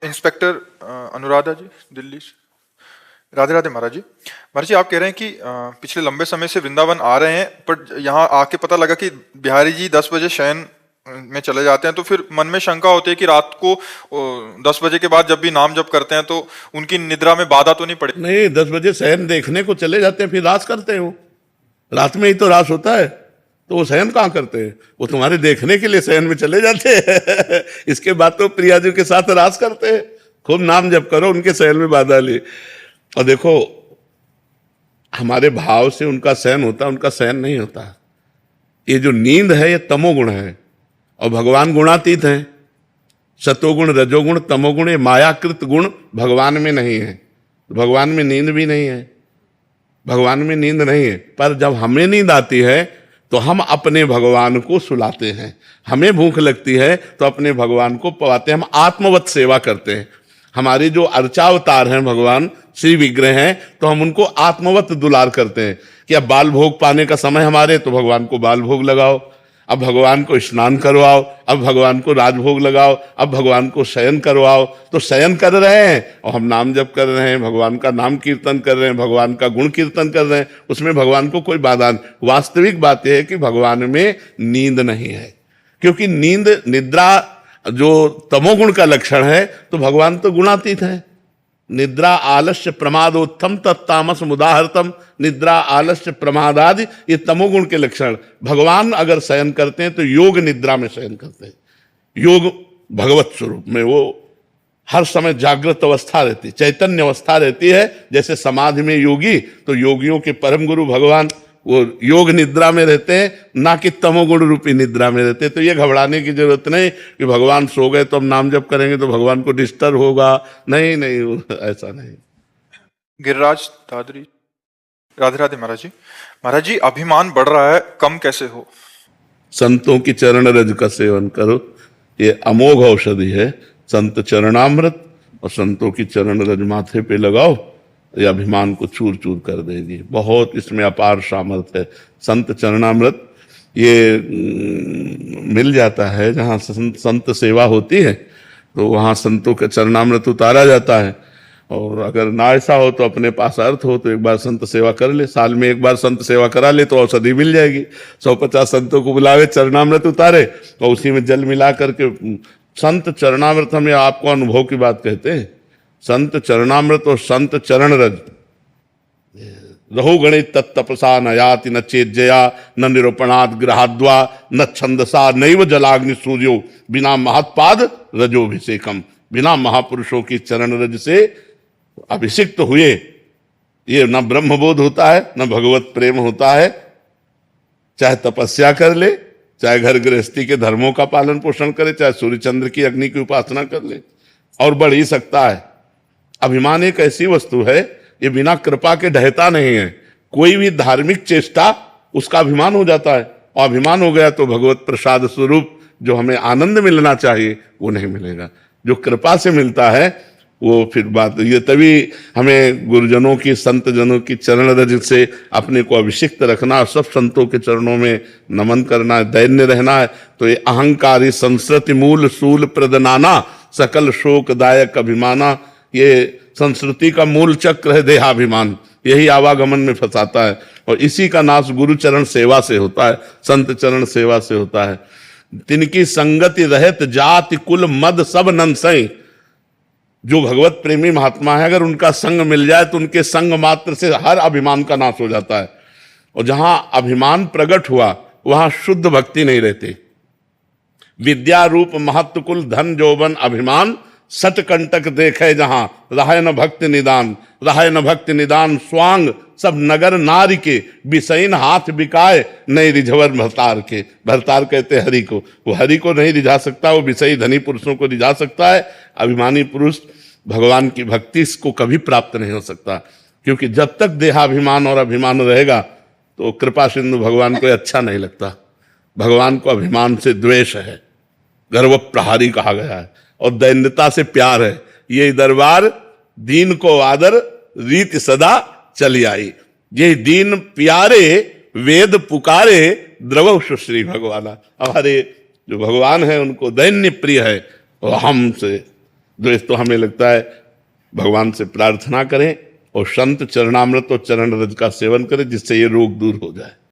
Inspector Anuradha जी, दिल्ली से। राधे राधे महाराज जी। महाराज जी, आप कह रहे हैं कि पिछले लंबे समय से वृंदावन आ रहे हैं, पर यहाँ आके पता लगा कि बिहारी जी 10 बजे शयन में चले जाते हैं, तो फिर मन में शंका होती है कि रात को 10 बजे के बाद जब भी नाम जप करते हैं तो उनकी निद्रा में बाधा तो नहीं पड़े? नहीं, 10 बजे शयन देखने को चले जाते हैं, फिर रास करते हैं। वो रात में ही तो रास होता है, तो वो शयन कहाँ करते हैं? वो तुम्हारे देखने के लिए शयन में चले जाते हैं। इसके बाद तो प्रिया जी के साथ रास करते हैं। खूब नाम जप करो, उनके शयन में बाधा ली। और देखो, हमारे भाव से उनका शयन होता है, उनका शयन नहीं होता। ये जो नींद है ये तमोगुण है, और भगवान गुणातीत हैं। सतोगुण, रजोगुण, तमोगुण, ये मायाकृत गुण भगवान में नहीं है। भगवान में नींद भी नहीं है, भगवान में नींद नहीं है। पर जब हमें नींद आती है तो हम अपने भगवान को सुलाते हैं। हमें भूख लगती है तो अपने भगवान को पवाते हैं। हम आत्मवत सेवा करते हैं। हमारे जो अर्चावतार हैं भगवान श्री विग्रह हैं, तो हम उनको आत्मवत दुलार करते हैं कि अब बाल भोग पाने का समय हमारे, तो भगवान को बाल भोग लगाओ, अब भगवान को स्नान करवाओ, अब भगवान को राजभोग लगाओ, अब भगवान को शयन करवाओ। तो शयन कर रहे हैं और हम नाम जप कर रहे हैं, भगवान का नाम कीर्तन कर रहे हैं, भगवान का गुण कीर्तन कर रहे हैं। उसमें भगवान को कोई बाधा नहीं। वास्तविक बात यह है कि भगवान में नींद नहीं है, क्योंकि नींद, निद्रा जो तमोगुण का लक्षण है, तो भगवान तो गुणातीत है। निद्रा आलस्य प्रमादोत्थम तत्तामस मुदाहरतम। निद्रा आलस्य प्रमादादि ये तमोगुण के लक्षण। भगवान अगर शयन करते हैं तो योग निद्रा में शयन करते हैं। योग भगवत स्वरूप में वो हर समय जागृत अवस्था रहती, चैतन्य अवस्था रहती है। जैसे समाधि में योगी, तो योगियों के परम गुरु भगवान वो योग निद्रा में रहते हैं, ना कि तमोगुण रूपी निद्रा में रहते हैं। तो ये घबराने की जरूरत नहीं कि भगवान सो गए तो हम नाम जप करेंगे तो भगवान को डिस्टर्ब होगा। नहीं नहीं, ऐसा नहीं। गिरिराज दादरी। राधे राधे महाराज जी। महाराज जी, अभिमान बढ़ रहा है, कम कैसे हो? संतों की चरण रज का सेवन करो, ये अमोघ औषधि है। संत चरणामृत और संतों की चरण रज माथे पे लगाओ, ये अभिमान को चूर चूर कर देगी। बहुत इसमें अपार सामर्थ्य है। संत चरणामृत ये मिल जाता है जहाँ संत सेवा होती है, तो वहाँ संतों का चरणामृत उतारा जाता है। और अगर ना ऐसा हो तो अपने पास अर्थ हो तो एक बार संत सेवा कर ले, साल में एक बार संत सेवा करा ले तो औषधि मिल जाएगी। 150 संतों को बुलावे, चरणामृत उतारे और उसी में जल मिला करके। संत चरणामृत, हमें आपको अनुभव की बात कहते हैं। संत चरणामृत और संत चरण रज, रहो गणित तत्तपसा न याति न चेज्जया न निरूपणाद ग्रहाद्वा न छंदसा नैव जलाग्नि सूर्यो बिना महत्पाद रजोभिषेकम। बिना महापुरुषों की चरण रज से अभिषिक्त हुए ये न ब्रह्मबोध होता है, न भगवत प्रेम होता है। चाहे तपस्या कर ले, चाहे घर गृहस्थी के धर्मों का पालन पोषण करे, चाहे सूर्य चंद्र की अग्नि की उपासना कर ले, और बढ़ ही सकता है। अभिमान एक ऐसी वस्तु है, ये बिना कृपा के ढहता नहीं है। कोई भी धार्मिक चेष्टा उसका अभिमान हो जाता है, और अभिमान हो गया तो भगवत प्रसाद स्वरूप जो हमें आनंद मिलना चाहिए वो नहीं मिलेगा। जो कृपा से मिलता है वो फिर बात ये, तभी हमें गुरुजनों की, संत जनों की चरण रज से अपने को अभिषिक्त रखना, सब संतों के चरणों में नमन करना है, दैन्य रहना है। तो ये अहंकारी संस्कृति मूल सूल प्रदनाना सकल शोकदायक अभिमाना, ये संस्कृति का मूल चक्र है देहाभिमान। यही आवागमन में फंसाता है, और इसी का नाश गुरु चरण सेवा से होता है, संत चरण सेवा से होता है। तिनकी संगति रहत जाति कुल मद सब नंसई। जो भगवत प्रेमी महात्मा है, अगर उनका संग मिल जाए तो उनके संग मात्र से हर अभिमान का नाश हो जाता है। और जहां अभिमान प्रकट हुआ वहां शुद्ध भक्ति नहीं रहती। विद्या रूप महत्व कुल धन जौवन अभिमान सट कंटक देखे जहां रहे न भक्ति निदान। रहे न भक्ति निदान स्वांग सब नगर नारी के बिसैन हाथ बिकाए नहीं रिझवर भरतार के। भरतार कहते हरि को, वो हरि को नहीं रिझा सकता, वो विषयी धनी पुरुषों को रिझा सकता है। अभिमानी पुरुष भगवान की भक्ति इसको कभी प्राप्त नहीं हो सकता, क्योंकि जब तक देहाभिमान और अभिमान रहेगा तो कृपा सिंधु भगवान को अच्छा नहीं लगता। भगवान को अभिमान से द्वेष है, गर्व प्रहारी कहा गया है, और दैन्यता से प्यार है। ये दरबार दीन को आदर रीत सदा चली आई। ये दीन प्यारे वेद पुकारे द्रव सुश्री भगवाना। हमारे जो भगवान है उनको दैन्य प्रिय है, और हमसे द्वेष तो हमें लगता है भगवान से प्रार्थना करें और संत चरणामृत और चरण रज का सेवन करें, जिससे ये रोग दूर हो जाए।